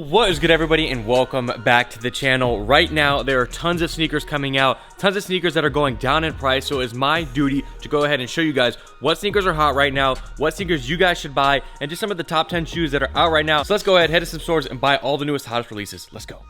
What is good, everybody, and welcome back to the channel. Right now there are tons of sneakers coming out, tons of sneakers that are going down in price, so it's my duty to go ahead and show you guys what sneakers are hot right now, what sneakers you guys should buy, and just some of the top 10 shoes that are out right now. So let's go ahead, head to some stores and buy all the newest, hottest releases. Let's go.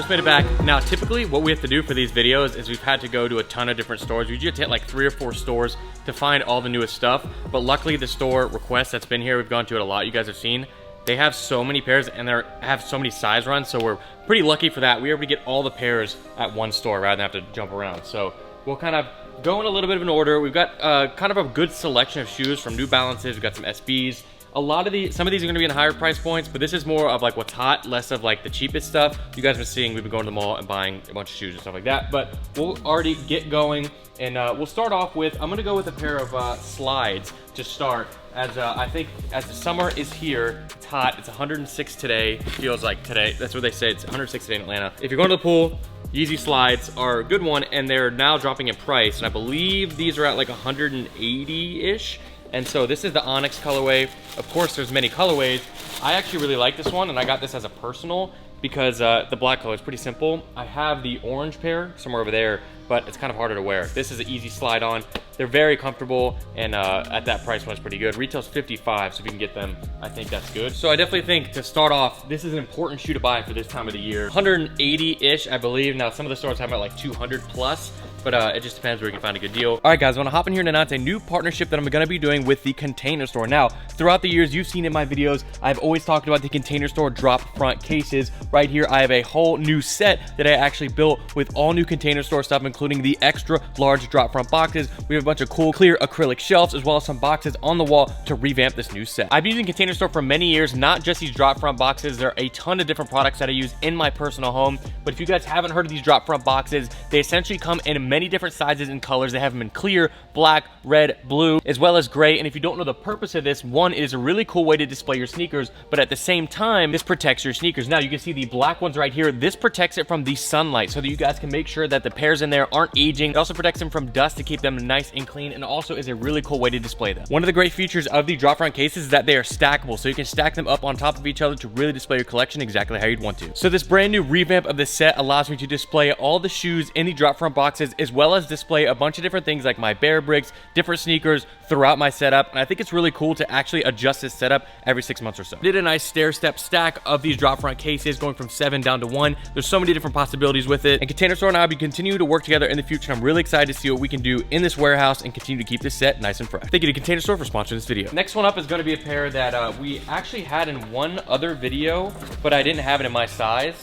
Made it back. Now, typically what we have to do for these videos is we've had to go to a ton of different stores. We usually hit like 3 or 4 stores to find all the newest stuff, but luckily the store Request that's been here, we've gone to it a lot, you guys have seen, they have so many pairs and they have so many size runs, so we're pretty lucky for that. We were able to get all the pairs at one store rather than have to jump around. So we'll kind of go in a little bit of an order. We've got kind of a good selection of shoes from New Balances. We've got some SBs. Some of these are going to be in higher price points, but this is more of like what's hot, less of like the cheapest stuff. You guys have been seeing, we've been going to the mall and buying a bunch of shoes and stuff like that, but we'll already get going. And we'll start off with, I'm going to go with a pair of slides to start, as I think as the summer is here, it's hot, it's 106 today, feels like today, that's what they say, it's 106 today in Atlanta. If you're going to the pool, Yeezy Slides are a good one, and they're now dropping in price, and I believe these are at like 180-ish. And so this is the Onyx colorway. Of course, there's many colorways. I actually really like this one, and I got this as a personal because the black color is pretty simple. I have the orange pair somewhere over there, but it's kind of harder to wear. This is an easy slide on. They're very comfortable, and at that price point, it's pretty good. Retail's $55, so if you can get them, I think that's good. So I definitely think to start off, this is an important shoe to buy for this time of the year. 180-ish, I believe. Now, some of the stores have about like 200 plus. But it just depends where you can find a good deal. All right, guys, I want to hop in here and announce a new partnership that I'm going to be doing with the Container Store. Now, throughout the years, you've seen in my videos, I've always talked about the Container Store drop front cases. Right here, I have a whole new set that I actually built with all new Container Store stuff, including the extra large drop front boxes. We have a bunch of cool clear acrylic shelves, as well as some boxes on the wall to revamp this new set. I've been using Container Store for many years, not just these drop front boxes. There are a ton of different products that I use in my personal home. But if you guys haven't heard of these drop front boxes, they essentially come in many different sizes and colors. They have them in clear, black, red, blue, as well as gray. And if you don't know the purpose of this, one, it is a really cool way to display your sneakers, but at the same time, this protects your sneakers. Now, you can see the black ones right here. This protects it from the sunlight so that you guys can make sure that the pairs in there aren't aging. It also protects them from dust to keep them nice and clean, and also is a really cool way to display them. One of the great features of the drop front cases is that they are stackable, so you can stack them up on top of each other to really display your collection exactly how you'd want to. So this brand new revamp of this set allows me to display all the shoes in the drop front boxes, as well as display a bunch of different things like my Bear Bricks, different sneakers throughout my setup. And I think it's really cool to actually adjust this setup every 6 months or so. I did a nice stair-step stack of these drop front cases, going from 7 down to 1. There's so many different possibilities with it. And Container Store and I will be continuing to work together in the future. I'm really excited to see what we can do in this warehouse and continue to keep this set nice and fresh. Thank you to Container Store for sponsoring this video. Next one up is going to be a pair that we actually had in one other video, but I didn't have it in my size.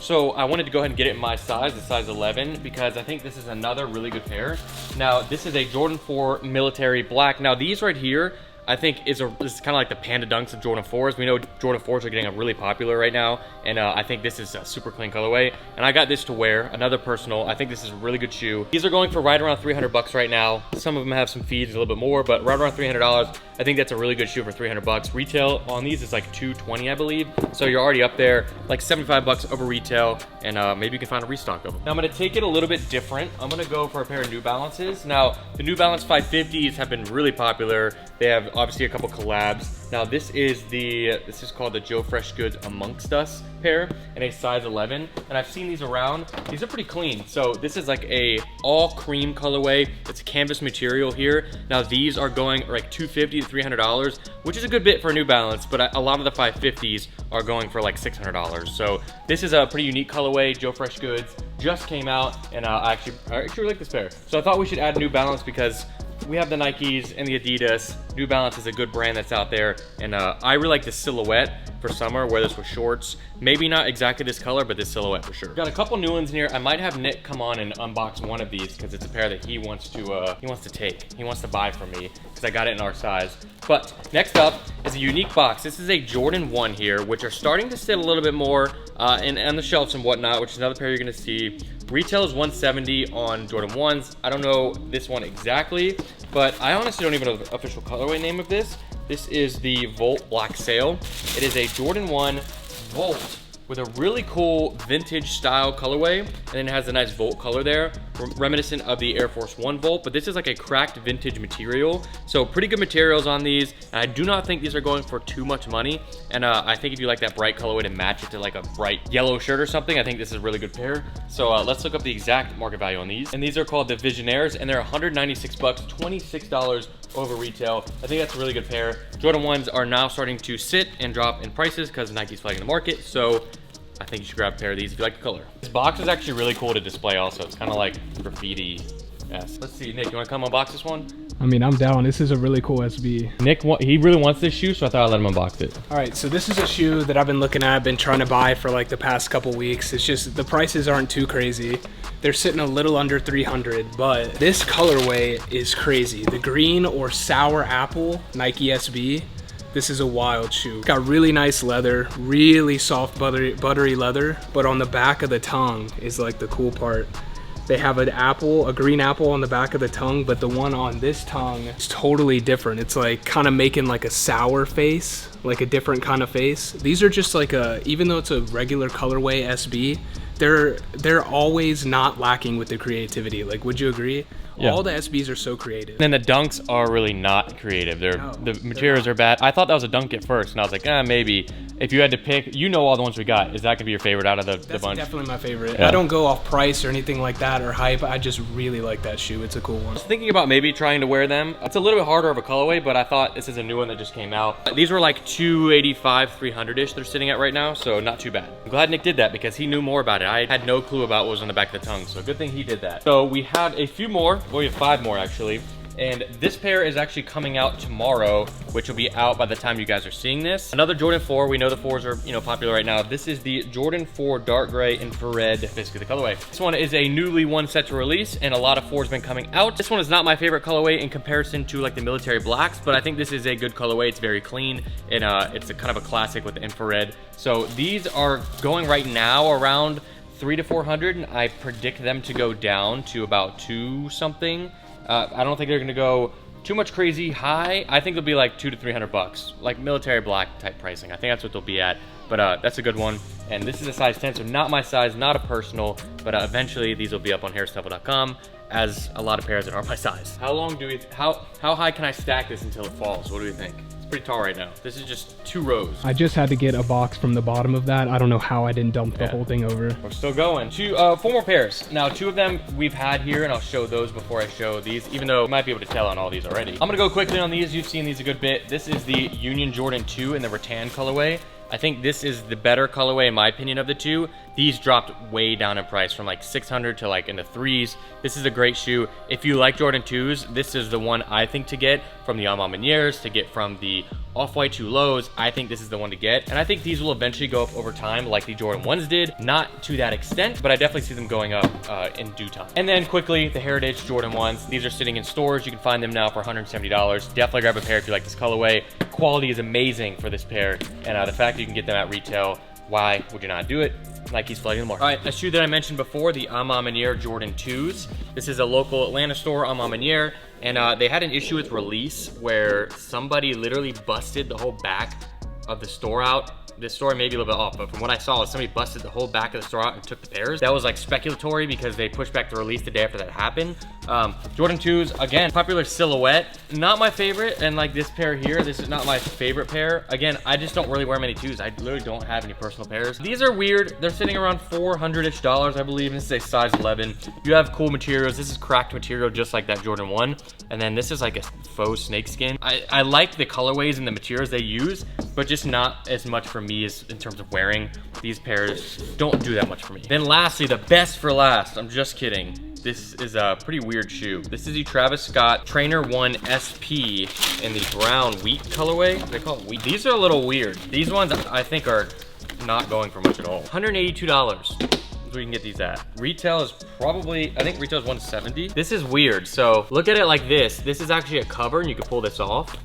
So I wanted to go ahead and get it in my size, the size 11, because I think this is another really good pair. Now, this is a Jordan 4 military black. Now, these right here, I think this is kind of like the Panda Dunks of Jordan 4s. We know Jordan 4s are getting really popular right now, and I think this is a super clean colorway. And I got this to wear, another personal. I think this is a really good shoe. These are going for right around 300 bucks right now. Some of them have some fees, a little bit more, but right around $300. I think that's a really good shoe for 300 bucks. Retail on these is like 220, I believe. So you're already up there, like 75 bucks over retail, and maybe you can find a restock of them. Now I'm gonna take it a little bit different. I'm gonna go for a pair of New Balances. Now, the New Balance 550s have been really popular. They have obviously a couple collabs. Now this is called the Joe Fresh Goods Amongst Us pair in a size 11, and I've seen these around. These are pretty clean. So this is like a all cream colorway. It's a canvas material here. Now these are going like $250 to $300, which is a good bit for a New Balance, but a lot of the 550s are going for like $600. So this is a pretty unique colorway. Joe Fresh Goods just came out, and I actually really like this pair. So I thought we should add New Balance because we have the Nikes and the Adidas. New Balance is a good brand that's out there, and I really like this silhouette for summer. Wear this with shorts. Maybe not exactly this color, but this silhouette for sure. Got a couple new ones in here. I might have Nick come on and unbox one of these because it's a pair that he wants to take. He wants to buy from me because I got it in our size. But next up is a unique box. This is a Jordan 1 here, which are starting to sit a little bit more on the shelves and whatnot, which is another pair you're gonna see. Retail is $170 on Jordan 1s. I don't know this one exactly, but I honestly don't even know the official colorway name of this. This is the Volt Black Sail. It is a Jordan 1 Volt with a really cool vintage style colorway, and then it has a nice Volt color there, reminiscent of the Air Force 1 Volt, but this is like a cracked vintage material. So pretty good materials on these, and I do not think these are going for too much money. And I think if you like that bright colorway to match it to like a bright yellow shirt or something, I think this is a really good pair. So let's look up the exact market value on these. And these are called the Visionnaires, and they're 196 bucks, $26 over retail. I think that's a really good pair. Jordan 1s are now starting to sit and drop in prices because Nike's flooding the market. So I think you should grab a pair of these if you like the color. This box is actually really cool to display also. It's kind of like graffiti. Yes. Let's see, Nick, you want to come unbox this one? I mean, I'm down. This is a really cool SB. Nick, he really wants this shoe, so I thought I'd let him unbox it. All right, so this is a shoe that I've been looking at, been trying to buy for like the past couple weeks. It's just the prices aren't too crazy. They're sitting a little under 300, but this colorway is crazy. The green or sour apple Nike SB. This is a wild shoe. Got really nice leather, really soft buttery leather, but on the back of the tongue is like the cool part. They have an apple, a green apple on the back of the tongue, but the one on this tongue is totally different. It's like kind of making like a sour face, like a different kind of face. These are just like even though it's a regular colorway SB, they're always not lacking with the creativity. Like, would you agree? Yeah. All the SBs are so creative. And the dunks are really not creative. The materials are bad. I thought that was a dunk at first, and I was like, maybe. If you had to pick, you know all the ones we got. Is that gonna be your favorite out of the bunch? That's definitely my favorite. Yeah. I don't go off price or anything like that or hype. I just really like that shoe. It's a cool one. I was thinking about maybe trying to wear them. It's a little bit harder of a colorway, but I thought this is a new one that just came out. These were like $285, $300-ish they're sitting at right now, so not too bad. I'm glad Nick did that because he knew more about it. I had no clue about what was on the back of the tongue, so good thing he did that. So we have a few more. Well, we have 5 more actually. And this pair is actually coming out tomorrow, which will be out by the time you guys are seeing this. Another Jordan 4. We know the 4s are, popular right now. This is the Jordan 4 Dark Gray Infrared, basically the colorway. This one is a newly one set to release, and a lot of 4s been coming out. This one is not my favorite colorway in comparison to like the military blacks, but I think this is a good colorway. It's very clean, and it's a kind of a classic with the infrared. So these are going right now around $300 to $400, and I predict them to go down to about 2 something. I don't think they're gonna go too much crazy high. I think they'll be like $200 to $300, like military black type pricing. I think that's what they'll be at, but that's a good one. And this is a size 10, so not my size, not a personal, but eventually these will be up on harrisonnevel.com as a lot of pairs that are my size. How long do we, how high can I stack this until it falls? What do we think? Pretty tall right now. This is just 2 rows. I just had to get a box from the bottom of that. I don't know how I didn't dump the whole thing over. We're still going. 4 more pairs. Now 2 of them we've had here, and I'll show those before I show these, even though you might be able to tell on all these already. I'm gonna go quickly on these. You've seen these a good bit. This is the Union Jordan 2 in the rattan colorway. I think this is the better colorway in my opinion of the 2. These dropped way down in price from like $600 to like in the 3s. This is a great shoe. If you like Jordan 2s, this is the one I think to get from the Menieres, to get from the Off-White 2 Lows. I think this is the one to get. And I think these will eventually go up over time like the Jordan 1s did. Not to that extent, but I definitely see them going up in due time. And then quickly, the Heritage Jordan 1s. These are sitting in stores. You can find them now for $170. Definitely grab a pair if you like this colorway. Quality is amazing for this pair. And the fact that you can get them at retail, why would you not do it? Nike's flooding the market. All right, a shoe that I mentioned before, the Meniere Jordan 2s. This is a local Atlanta store, Meniere, and they had an issue with release where somebody literally busted the whole back of the store out. This story may be a little bit off, but from what I saw, somebody busted the whole back of the store out and took the pairs. That was like speculatory because they pushed back the release the day after that happened. Jordan 2s, again, popular silhouette. Not my favorite, and like this pair here, this is not my favorite pair. Again, I just don't really wear many 2s. I literally don't have any personal pairs. These are weird. They're sitting around $400-ish, I believe. This is a size 11. You have cool materials. This is cracked material just like that Jordan 1. And then this is like a faux snakeskin. I like the colorways and the materials they use, but just not as much for me as in terms of wearing. These pairs don't do that much for me. Then lastly, the best for last. I'm just kidding. This is a pretty weird shoe. This is the Travis Scott Trainer 1 SP in the brown wheat colorway. They call it wheat. These are a little weird. These ones I think are not going for much at all. $182. We can get these at. Retail is probably, I think retail is $170. This is weird. So look at it like this. This is actually a cover and you can pull this off.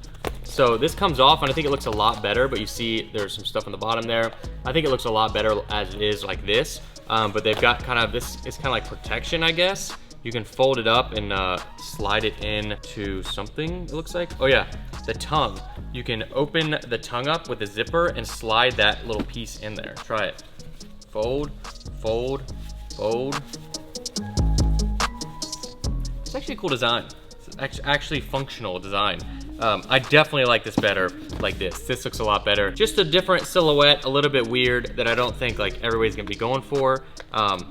So this comes off and I think it looks a lot better, but you see there's some stuff on the bottom there. I think it looks a lot better as it is like this. But they've got kind of this, it's kind of like protection, I guess. You can fold it up and slide it in to something, it looks like. Oh yeah, the tongue. You can open the tongue up with a zipper and slide that little piece in there. Try it. Fold, fold, fold. It's actually a cool design. It's actually functional design. I definitely like this better like this. This looks a lot better. Just a different silhouette, a little bit weird that I don't think like everybody's gonna be going for.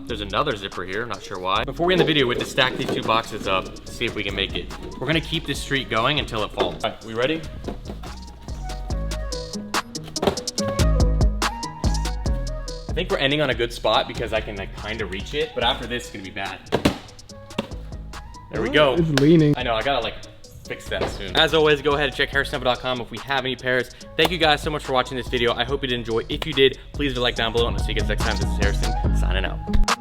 There's another zipper here, not sure why. Before we end the video, we have to stack these two boxes up to see if we can make it. We're gonna keep this streak going until it falls. All right, we ready? I think we're ending on a good spot because I can like kind of reach it, but after this it's gonna be bad. There we go. It's leaning. I know, I gotta like fix that soon. As always, go ahead and check harrisonnevel.com if we have any pairs. Thank you guys so much for watching this video. I hope you did enjoy. If you did, please leave a like down below and I'll see you guys next time. This is Harrison signing out.